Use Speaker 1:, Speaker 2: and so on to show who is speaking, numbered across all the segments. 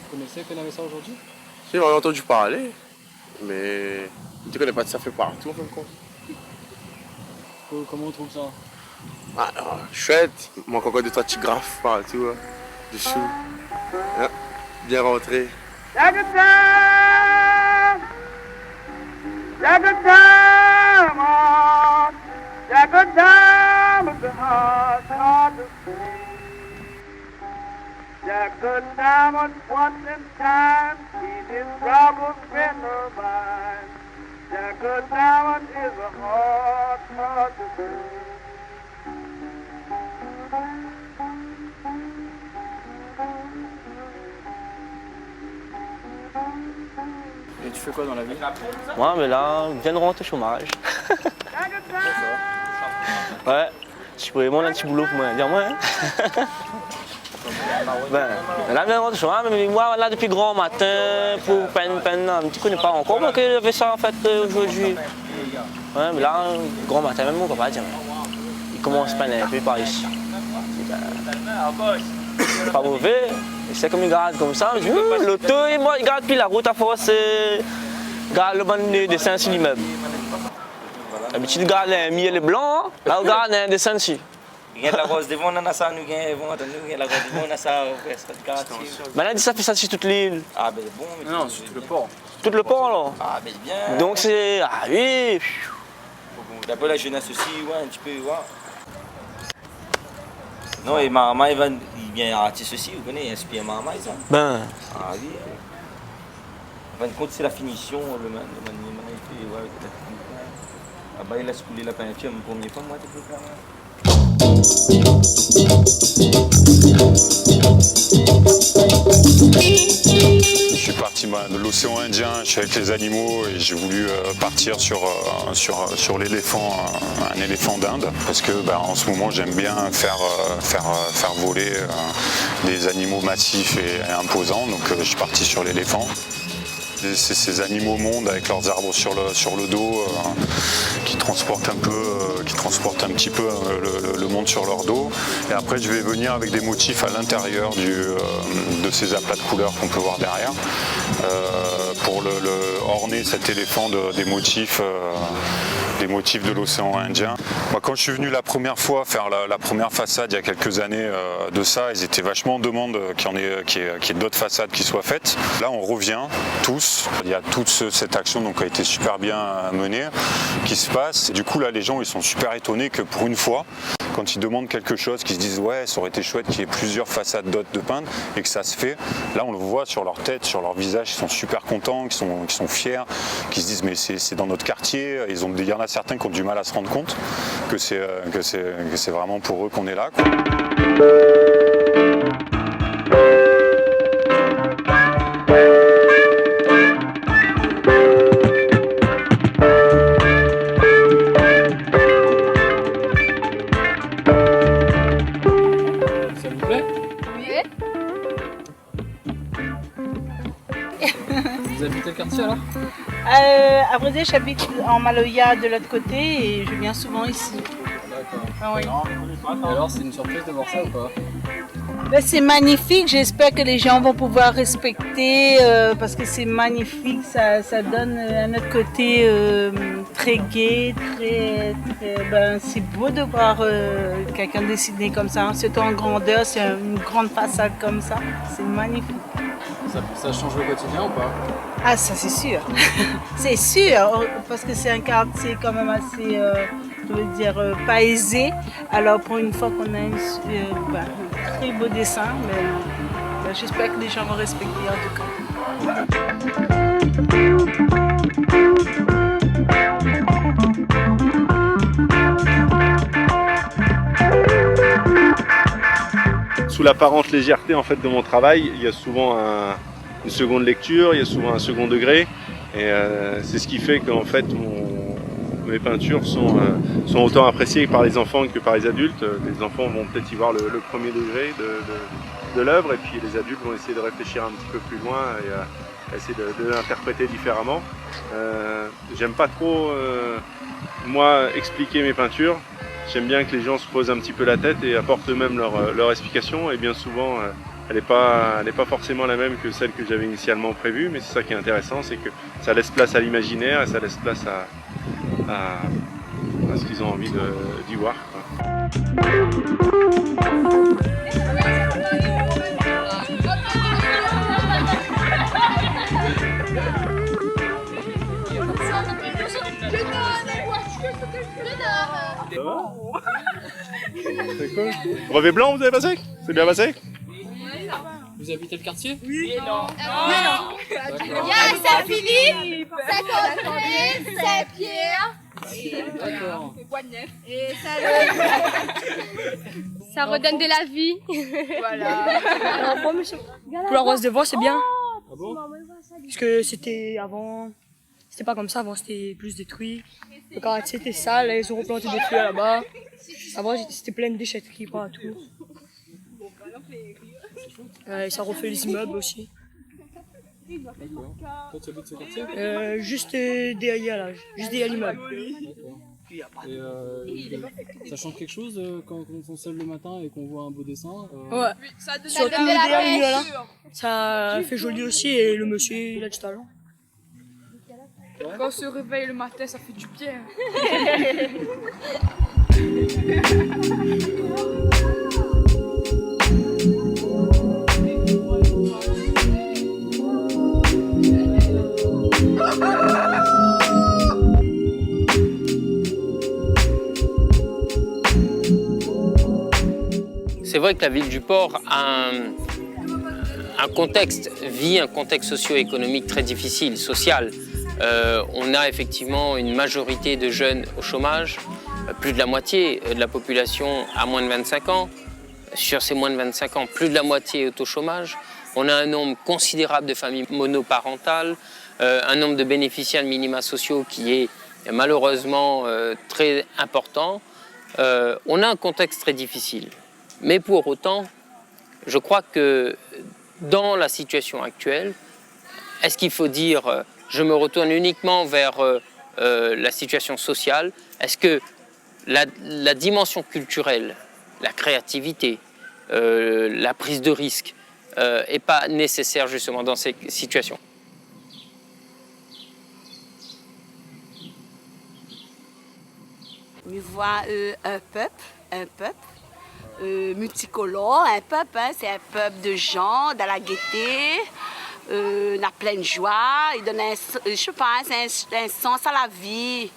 Speaker 1: connaissez qu'on avait ça aujourd'hui?
Speaker 2: J'ai entendu parler, mais tu connais pas de ça fait partout en fin de compte.
Speaker 1: Comment on trouve ça?
Speaker 2: Ah, chouette, il manque encore 2-3 petits graphes partout, hein, dessous. Ah, bien rentré.
Speaker 3: Jack good diamond once in time, he's his troubles been her mind. Jack good diamond is a hard to see.
Speaker 1: Et tu fais quoi dans la vie?
Speaker 4: Moi, mais là, je viens de rentrer au chômage. Ouais, je pourrais monter un petit boulot pour moi. Dire moi, hein? Ben, là, je viens de rentrer au chômage, mais moi, là, depuis grand matin, pour peine, tu connais pas encore, moi, que j'avais ça, en fait, aujourd'hui. Ouais, mais là, grand matin, même mon papa, dire, il commence à peiner un peu par ici. C'est pas mauvais, c'est comme il garde comme ça, l'auto, il garde puis la route à force, garde le banc de Saint-Cy l'immeuble. D'habitude, il garde les miels blancs, là, il garde un de Saint-Cy.
Speaker 5: Il y a la rose devant, on a ça, nous, il y a la rose devant, on a ça,
Speaker 4: Ben là, ça fait ça sur toute l'île.
Speaker 5: Ah, ben bon, mais
Speaker 1: non, c'est tout le port.
Speaker 4: Tout le port, alors.
Speaker 5: Ah, ben bien.
Speaker 4: Donc, c'est. Ah oui.
Speaker 5: D'abord, la jeunesse aussi, ouais, un petit peu, ouais. Non, et maman, il vient arrêter ceci, vous connaissez, il inspire maman, ça.
Speaker 4: Ben.
Speaker 5: Ah oui. En fin de compte, c'est la finition, le maniement, ouais, ah bah, il a coulé la peinture, la première fois, moi, tu peux faire.
Speaker 6: Je suis parti de l'océan Indien, je suis avec les animaux et j'ai voulu partir sur l'éléphant, un éléphant d'Inde, parce que en ce moment j'aime bien faire voler des animaux massifs et imposants, donc je suis parti sur l'éléphant. C'est ces animaux mondes avec leurs arbres sur le dos qui transportent un petit peu le monde sur leur dos. Et après je vais venir avec des motifs à l'intérieur de ces aplats de couleurs qu'on peut voir derrière pour orner cet éléphant des motifs de l'océan Indien. Moi, quand je suis venu la première fois faire la première façade il y a quelques années de ça, ils étaient vachement en demande qu'il y ait d'autres façades qui soient faites. Là on revient tous. Il y a toute cette action donc, qui a été super bien menée, qui se passe. Et du coup, là, les gens ils sont super étonnés que pour une fois, quand ils demandent quelque chose, qu'ils se disent ouais, ça aurait été chouette qu'il y ait plusieurs façades d'autres de peindre et que ça se fait. Là, on le voit sur leur tête, sur leur visage, ils sont super contents, qui sont fiers, qui se disent mais c'est dans notre quartier. Il y en a certains qui ont du mal à se rendre compte que c'est vraiment pour eux qu'on est là, quoi.
Speaker 1: Vous habitez le quartier alors?
Speaker 7: À vrai dire, j'habite en Maloya de l'autre côté et je viens souvent ici.
Speaker 1: D'accord.
Speaker 7: Ah, oui.
Speaker 1: Et alors, c'est une surprise de voir ça ou pas?
Speaker 7: Ben, c'est magnifique, j'espère que les gens vont pouvoir respecter parce que c'est magnifique, ça donne un autre côté très gai, c'est beau de voir quelqu'un dessiner comme ça, hein. Surtout en grandeur, c'est une grande façade comme ça, c'est magnifique.
Speaker 1: Ça change le quotidien ou pas?
Speaker 7: Ah ça c'est sûr, c'est sûr, parce que c'est un quartier quand même assez, je veux dire, pas aisé. Alors pour une fois qu'on a un très beau dessin, mais j'espère que les gens vont respecter en tout cas.
Speaker 8: Sous l'apparente légèreté en fait de mon travail, il y a souvent une seconde lecture, il y a souvent un second degré, et c'est ce qui fait qu'en fait mes peintures sont autant appréciées par les enfants que par les adultes. Les enfants vont peut-être y voir le premier degré de l'œuvre, et puis les adultes vont essayer de réfléchir un petit peu plus loin essayer de l'interpréter différemment. J'aime pas trop, moi, expliquer mes peintures. J'aime bien que les gens se posent un petit peu la tête et apportent eux-mêmes leur explication. Et bien souvent, elle n'est pas forcément la même que celle que j'avais initialement prévue. Mais c'est ça qui est intéressant, c'est que ça laisse place à l'imaginaire et ça laisse place à ce qu'ils ont envie d'y voir, quoi. C'est cool. Brevet blanc, vous avez passé? C'est bien passé?
Speaker 1: Vous habitez le quartier?
Speaker 9: Oui et non.
Speaker 1: D'accord.
Speaker 9: Saint-Philippe, Saint-André, Saint-Pierre.
Speaker 1: D'accord.
Speaker 9: Et ça redonne de la vie. Voilà.
Speaker 10: Couleur rose devant, c'est bien.
Speaker 1: Ah bon?
Speaker 10: Parce que c'était avant. C'était pas comme ça, avant c'était plus détruit. Le quartier était sale, ils ont replanté des fleurs là-bas. Avant c'était plein de déchetteries partout. Ça refait les immeubles aussi.
Speaker 1: D'accord. Toi, tu habites ce quartier?
Speaker 10: Juste derrière là, juste derrière l'immeuble.
Speaker 1: D'accord. Et ça change quelque chose quand on se lève le matin et qu'on voit un beau dessin?
Speaker 10: Ouais, surtout derrière l'immeuble là. Ça fait joli aussi et le monsieur il a du talent.
Speaker 9: Quand on se réveille le matin, ça fait du bien.
Speaker 11: C'est vrai que la ville du Port a un contexte socio-économique très difficile, social. On a effectivement une majorité de jeunes au chômage, plus de la moitié de la population a moins de 25 ans. Sur ces moins de 25 ans, plus de la moitié est au chômage. On a un nombre considérable de familles monoparentales, un nombre de bénéficiaires de minima sociaux qui est malheureusement très important. On a un contexte très difficile. Mais pour autant, je crois que dans la situation actuelle, est-ce qu'il faut dire je me retourne uniquement vers la situation sociale? Est-ce que la dimension culturelle, la créativité, la prise de risque n'est pas nécessaire justement dans ces situations?
Speaker 12: On voit un peuple multicolore, un peuple, hein, c'est un peuple de gens, dans la gaieté, la pleine joie, il donne je sais pas, un sens à la vie.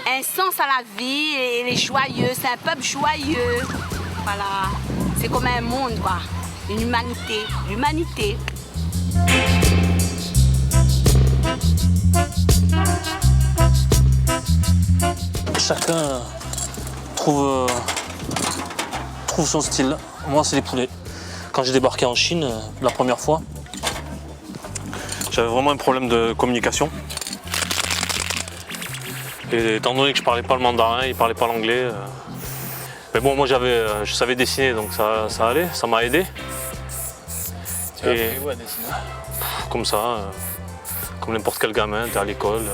Speaker 12: Un sens à la vie, et il est joyeux, c'est un peuple joyeux. Voilà, c'est comme un monde, quoi, une humanité, l'humanité.
Speaker 4: Chacun trouve son style. Moi, c'est les poulets. Quand j'ai débarqué en Chine, la première fois, j'avais vraiment un problème de communication. Et étant donné que je parlais pas le mandarin, il parlait pas l'anglais. Mais bon, moi je savais dessiner, donc ça allait, ça m'a aidé.
Speaker 1: Tu as appris où à dessiner?
Speaker 4: Comme ça, comme n'importe quel gamin, t'es à l'école.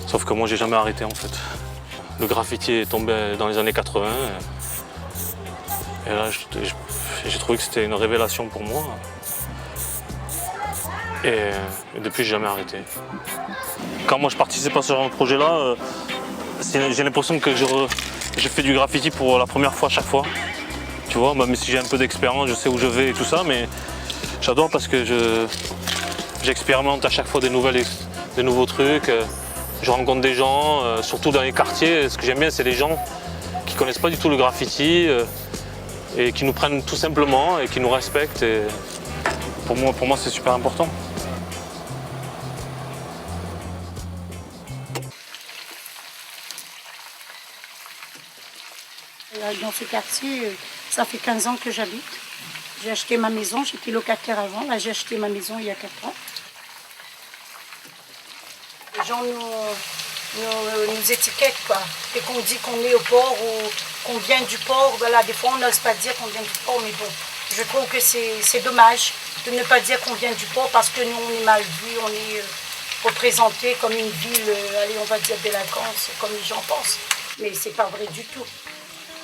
Speaker 4: Sauf que moi j'ai jamais arrêté en fait. Le graffiti est tombé dans les années 80. Et là j'ai trouvé que c'était une révélation pour moi. Et depuis j'ai jamais arrêté. Quand moi je participe à ce genre de projet-là, j'ai l'impression que je fais du graffiti pour la première fois à chaque fois. Tu vois, même si j'ai un peu d'expérience, je sais où je vais et tout ça, mais j'adore parce que j'expérimente à chaque fois des nouveaux trucs. Je rencontre des gens, surtout dans les quartiers. Ce que j'aime bien, c'est les gens qui ne connaissent pas du tout le graffiti et qui nous prennent tout simplement et qui nous respectent. Et pour moi c'est super important.
Speaker 13: Dans ce quartier, ça fait 15 ans que j'habite. J'ai acheté ma maison, j'étais locataire avant. Là, j'ai acheté ma maison il y a 4 ans. Les gens nous étiquettent, quoi. Dès qu'on dit qu'on est au port ou qu'on vient du port, voilà, des fois on n'ose pas dire qu'on vient du port, mais bon, Je trouve que c'est dommage de ne pas dire qu'on vient du port parce que nous, on est mal vu, on est représenté comme une ville, allez, on va dire délinquance, comme les gens pensent. Mais c'est pas vrai du tout.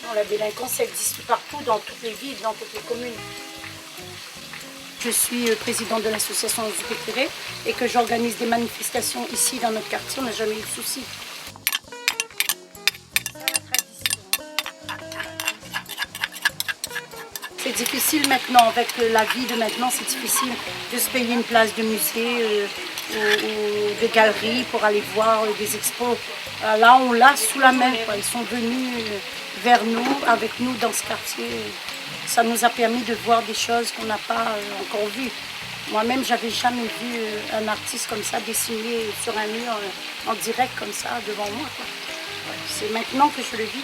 Speaker 13: Non, la délinquance, ça existe partout, dans toutes les villes, dans toutes les communes. Je suis présidente de l'association Zupétiré et que j'organise des manifestations ici dans notre quartier, on n'a jamais eu de soucis. C'est difficile maintenant, avec la vie de maintenant, c'est difficile de se payer une place de musée ou de galerie pour aller voir des expos. Là, on l'a sous la main, quoi. Ils sont venus vers nous, avec nous dans ce quartier. Ça nous a permis de voir des choses qu'on n'a pas encore vues. Moi-même, j'avais jamais vu un artiste comme ça dessiner sur un mur en direct comme ça devant moi, quoi. C'est maintenant que je le vis.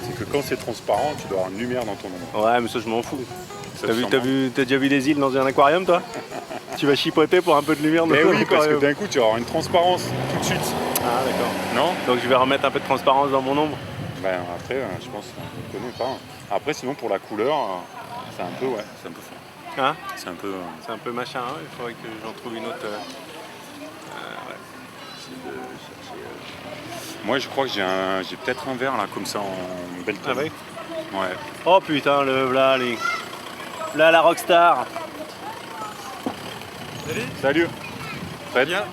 Speaker 6: C'est que quand c'est transparent, tu dois avoir une lumière dans ton ombre.
Speaker 8: Ouais, mais ça, je m'en fous. T'as déjà vu des îles dans un aquarium, toi? Tu vas chipoter pour un peu de lumière dans
Speaker 6: Mais
Speaker 8: ton
Speaker 6: oui, parce
Speaker 8: aquarium.
Speaker 6: que d'un coup, tu vas avoir une transparence tout de suite.
Speaker 8: Ah, d'accord.
Speaker 6: Non?
Speaker 8: Donc je vais remettre un peu de transparence dans mon ombre.
Speaker 6: Ben, après, je pense qu'on ne connaît pas. Après, sinon, pour la couleur, c'est un peu, ouais, c'est un peu fort.
Speaker 8: Hein?
Speaker 6: C'est un peu...
Speaker 8: C'est un peu machin, hein. Il faudrait que j'en trouve une autre. Ouais.
Speaker 6: Moi, je crois que j'ai peut-être un verre, là, comme ça, en belle tome.
Speaker 8: Ah ouais?
Speaker 6: Ouais.
Speaker 8: Oh putain, là, là, la rockstar.
Speaker 6: Salut.
Speaker 8: Très bien.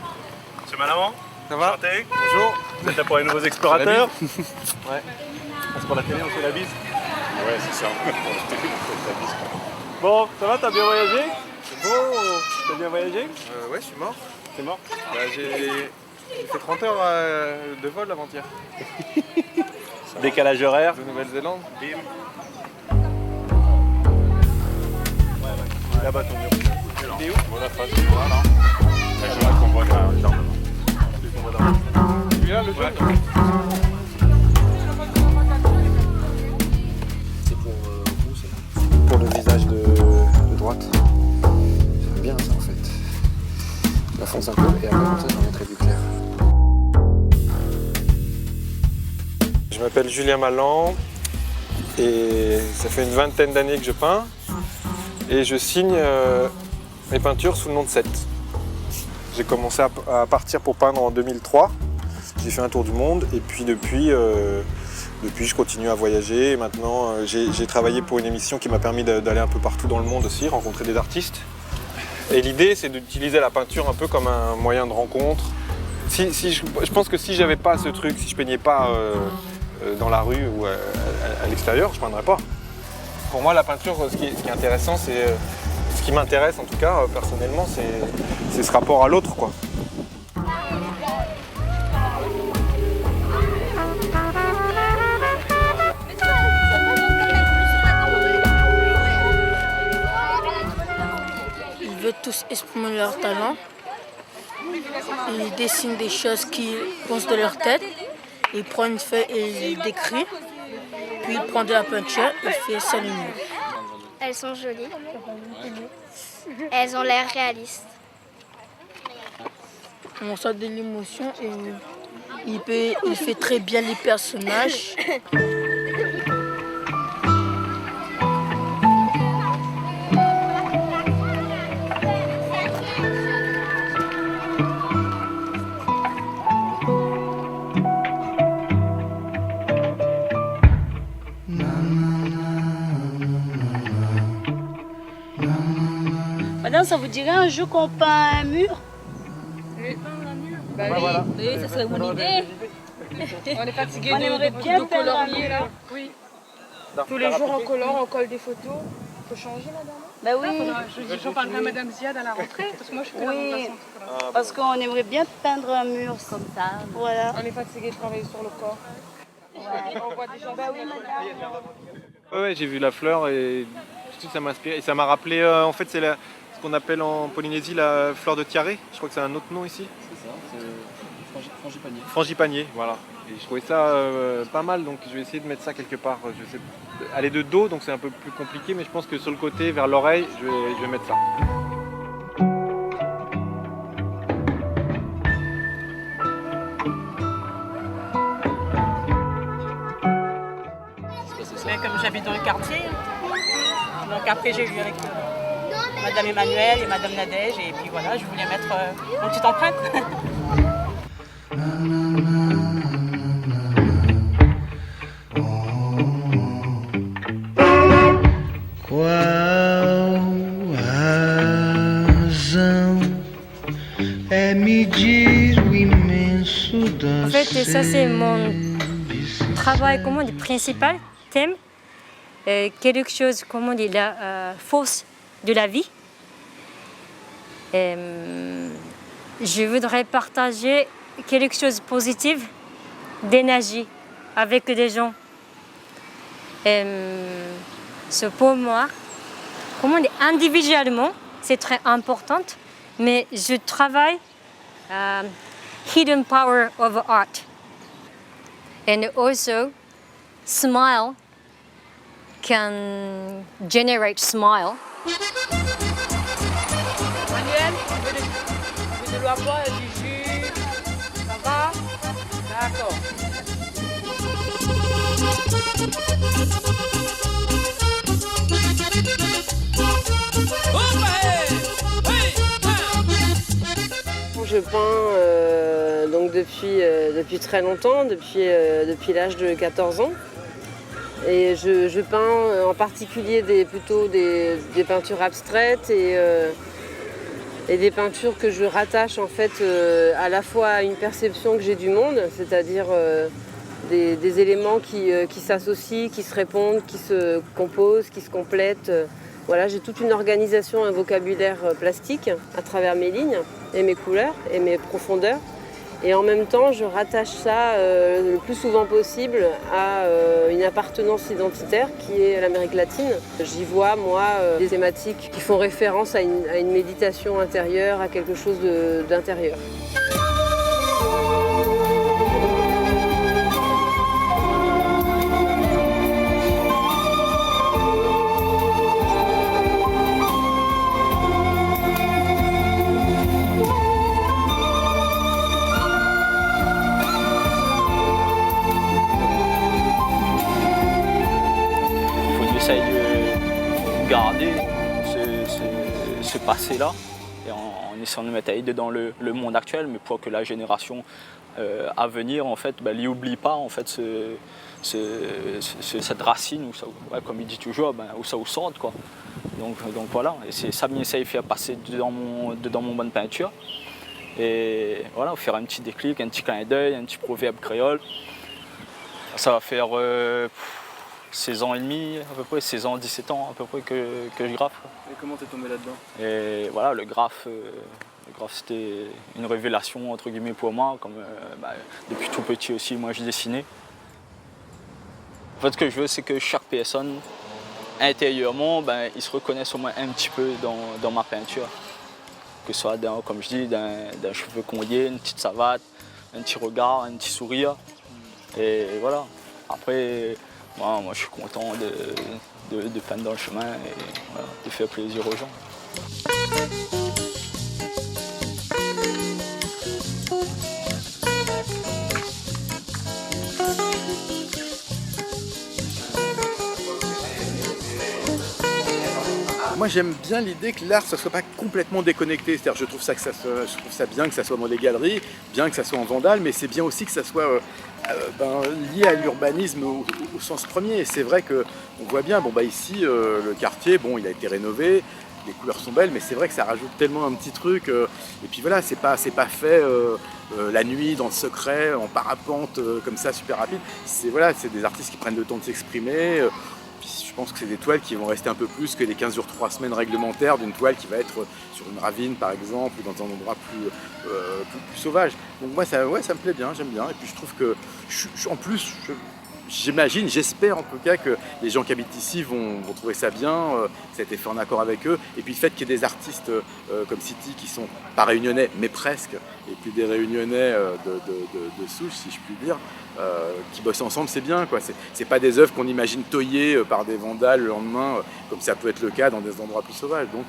Speaker 8: Monsieur Malamant?
Speaker 14: Ça va?
Speaker 8: Enchanté.
Speaker 14: Bonjour.
Speaker 8: Vous êtes là pour les nouveaux explorateurs?
Speaker 14: Ouais.
Speaker 8: C'est pour la télé, on fait la bise.
Speaker 6: Ouais, c'est ça.
Speaker 8: Bon, ça va, t'as bien voyagé?
Speaker 14: C'est beau.
Speaker 8: T'as bien voyagé?
Speaker 14: Ouais, je suis mort.
Speaker 8: T'es mort?
Speaker 14: Bah, j'ai fait 30 heures de vol avant-hier.
Speaker 8: Décalage horaire.
Speaker 14: De Nouvelle-Zélande.
Speaker 8: Bim. Là-bas, ton mur. T'es où?
Speaker 6: Voilà, face, voilà. Là, je qu'on voit dans le jardin.
Speaker 14: Celui-là, le jaune?
Speaker 15: C'est pour où ça? Pour le visage de droite. J'aime bien ça en fait. Je la fonce un peu et après comme ça j'en mettrai du clair.
Speaker 14: Je m'appelle Julien Malan et ça fait une vingtaine d'années que je peins et je signe mes peintures sous le nom de Seth. J'ai commencé à partir pour peindre en 2003. J'ai fait un tour du monde et puis depuis je continue à voyager. Et maintenant, j'ai travaillé pour une émission qui m'a permis d'aller un peu partout dans le monde aussi, rencontrer des artistes. Et l'idée, c'est d'utiliser la peinture un peu comme un moyen de rencontre. Je pense que si j'avais pas ce truc, si je peignais pas dans la rue ou à l'extérieur, je peindrais pas. Pour moi, la peinture, ce qui est intéressant, c'est ce qui m'intéresse en tout cas personnellement, c'est ce rapport à l'autre, quoi.
Speaker 16: Ils veulent tous exprimer leur talent. Ils dessinent des choses qu'ils pensent de leur tête. Ils prennent une feuille et ils décrivent. Puis ils prennent de la peinture et font ça le mur.
Speaker 17: Elles sont jolies. Elles ont l'air réalistes.
Speaker 16: On sent de l'émotion et il fait très bien les personnages.
Speaker 7: Madame, ça vous dirait un jour qu'on peint un mur?
Speaker 9: Bah
Speaker 7: oui,
Speaker 9: voilà.
Speaker 7: oui, ça serait mon idée.
Speaker 9: On est fatigué
Speaker 7: On aimerait bien
Speaker 9: de
Speaker 7: peindre un
Speaker 9: colorier
Speaker 7: mur.
Speaker 9: là. Oui. Tous les jours on colore, on colle des photos. Faut changer madame.
Speaker 7: Bah oui.
Speaker 9: Je parlerai à madame Ziad à la rentrée parce que moi je fais la
Speaker 7: Oui,
Speaker 9: remplaçante.
Speaker 7: parce qu'on aimerait bien peindre un mur comme ça. Voilà.
Speaker 9: On est fatigué de travailler sur le corps. On voit des gens. Bah oui madame.
Speaker 14: Ouais, j'ai vu la fleur et tout de suite ça m'a inspiré. Et ça m'a rappelé, en fait, c'est ce qu'on appelle en Polynésie la fleur de tiare. Je crois que c'est un autre nom ici.
Speaker 1: C'est ça, c'est frangipanier.
Speaker 14: Frangipanier, voilà. Et je trouvais ça pas mal, donc je vais essayer de mettre ça quelque part. Je sais, aller de dos, donc c'est un peu plus compliqué, mais je pense que sur le côté, vers l'oreille, je vais mettre ça.
Speaker 18: j'habite dans le quartier. Donc après j'ai vu avec Madame Emmanuelle et Madame Nadège et puis voilà, je voulais mettre mon petite empreinte.
Speaker 19: En fait, ça c'est mon travail, comment dire, principal thème. Quelque chose, comment dire, la force de la vie. Je voudrais partager quelque chose de positif, d'énergie avec des gens. Pour moi, comment dire, individuellement, c'est très important, mais je travaille hidden power of art. And also, smile can generate smile.
Speaker 18: Manuel, tu veux de l'eau à boire, du jus, ça va? D'accord.
Speaker 20: Je peins donc depuis très longtemps, depuis l'âge de 14 ans. Et je peins en particulier plutôt des peintures abstraites et des peintures que je rattache en fait à la fois à une perception que j'ai du monde, c'est-à-dire des éléments qui s'associent, qui se répondent, qui se composent, qui se complètent. Voilà, j'ai toute une organisation, un vocabulaire plastique à travers mes lignes et mes couleurs et mes profondeurs. Et en même temps, je rattache ça le plus souvent possible à une appartenance identitaire qui est l'Amérique latine. J'y vois, moi, des thématiques qui font référence à une méditation intérieure, à quelque chose d'intérieur.
Speaker 21: Garder ce passé-là et en essayant de mettre à aider dans le monde actuel, mais pour que la génération à venir en fait, n'oublie pas en fait cette racine où ça, comme il dit toujours, où ça sort quoi. Donc voilà, et c'est ça que j'essaie de faire passer dans mon bonne peinture. Et voilà, faire un petit déclic, un petit clin d'œil, un petit proverbe créole. Ça va faire 16 ans et demi, à peu près, 16 ans, 17 ans à peu près que je graffe.
Speaker 1: Et comment t'es tombé là-dedans?
Speaker 21: Et voilà, le graphe c'était une révélation entre guillemets pour moi, comme depuis tout petit aussi, moi je dessinais. En fait, ce que je veux, c'est que chaque personne, intérieurement, ils se reconnaissent au moins un petit peu dans ma peinture. Que ce soit, comme je dis, d'un cheveu condé, une petite savate, un petit regard, un petit sourire. Et voilà. Après, moi je suis content de peindre dans le chemin et voilà, de faire plaisir aux gens.
Speaker 22: Moi j'aime bien l'idée que l'art ne soit pas complètement déconnecté, c'est-à-dire je trouve ça bien que ça soit dans les galeries, bien que ça soit en vandale, mais c'est bien aussi que ça soit lié à l'urbanisme au sens premier. Et c'est vrai qu'on voit bien, ici le quartier, il a été rénové, les couleurs sont belles, mais c'est vrai que ça rajoute tellement un petit truc. Et puis voilà, c'est pas fait la nuit dans le secret, en parapente comme ça, super rapide. C'est des artistes qui prennent le temps de s'exprimer. Je pense que c'est des toiles qui vont rester un peu plus que les 15 jours 3 semaines réglementaires d'une toile qui va être sur une ravine par exemple ou dans un endroit plus sauvage. Donc moi ça me plaît bien, j'aime bien. Et puis je trouve que j'imagine, j'espère en tout cas que les gens qui habitent ici vont trouver ça bien, ça a été fait en accord avec eux. Et puis le fait qu'il y ait des artistes comme City qui sont pas réunionnais mais presque, et puis des réunionnais de souche si je puis dire, qui bossent ensemble, c'est bien quoi. C'est pas des œuvres qu'on imagine taillées par des vandales le lendemain, comme ça peut être le cas dans des endroits plus sauvages. Donc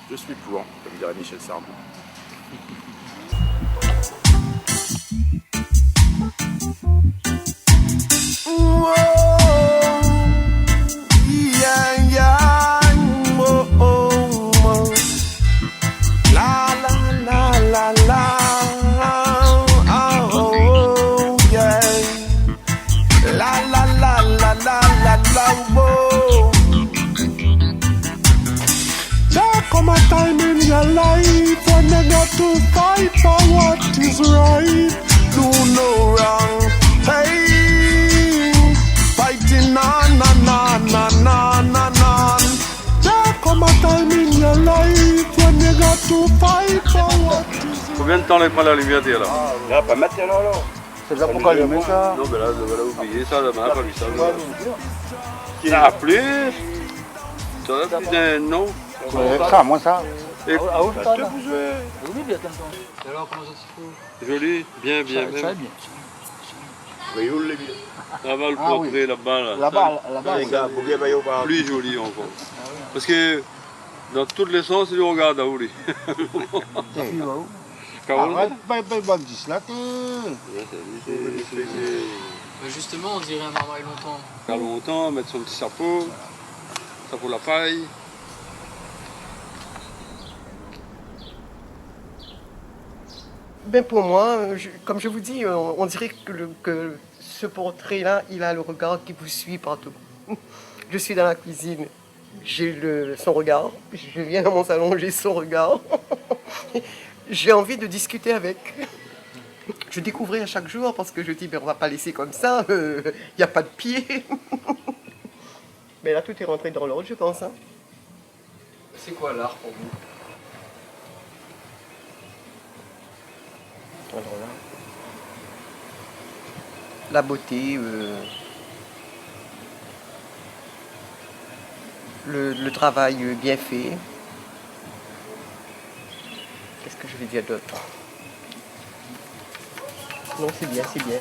Speaker 22: je suis pour, comme dirait Michel Sardou.
Speaker 2: come a time in your life when you got to fight for what is right. Do no wrong. Hey, fighting on. There come a time in your life when you got to fight for what is right.
Speaker 8: Combien de temps les prend la lumière là?
Speaker 3: Là, pas maintenant, là. C'est là pourquoi il met ça?
Speaker 8: Non, mais là, voilà, oubliez ça, là, pas vu ça. Qui n'a plus? Toi, putain, non.
Speaker 3: Ça, moi, ça.
Speaker 8: Et
Speaker 3: alors, comment ça se fait?
Speaker 8: joli, bien.
Speaker 3: Ça est bien.
Speaker 8: Oui, où les bien. Là-bas, le portrait, là-bas.
Speaker 3: Là-bas,
Speaker 8: plus joli encore. Parce que dans tous les sens, il regarde à où lui.
Speaker 3: Arrête, pas 10 là.
Speaker 1: Justement, on dirait un marmaille longtemps.
Speaker 8: Faire longtemps, mettre son petit chapeau la paille.
Speaker 23: Ben pour moi, comme je vous dis, on dirait que ce portrait-là, il a le regard qui vous suit partout. Je suis dans la cuisine, j'ai son regard. Je viens dans mon salon, j'ai son regard. J'ai envie de discuter avec. Je découvrais à chaque jour parce que je dis, ben, on va pas laisser comme ça, il n'y a pas de pied. Mais là, tout est rentré dans l'ordre, je pense. Hein.
Speaker 1: C'est quoi l'art pour vous?
Speaker 23: Alors là, la beauté, le travail bien fait. Qu'est-ce que je vais dire d'autre? Non, c'est bien, c'est bien.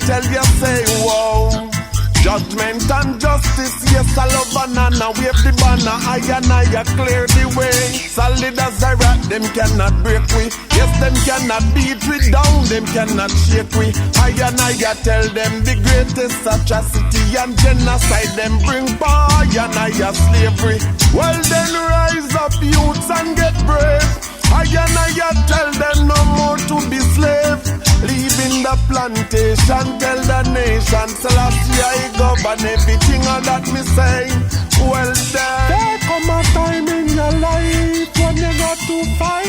Speaker 2: Tell you say wow. Judgment and justice, yes I love banana. Wave the banner, I clear the way. Solid as a rock, them cannot break we. Yes, them cannot beat we down, them cannot shake we. I tell them the greatest atrocity and genocide them bring by and slavery. Well then rise up youths and get brave. I tell them no more to be slave. Leaving the plantation, tell the nation, Selassie I govern everything all that me say. Well then, there come a time in your life when you got to fight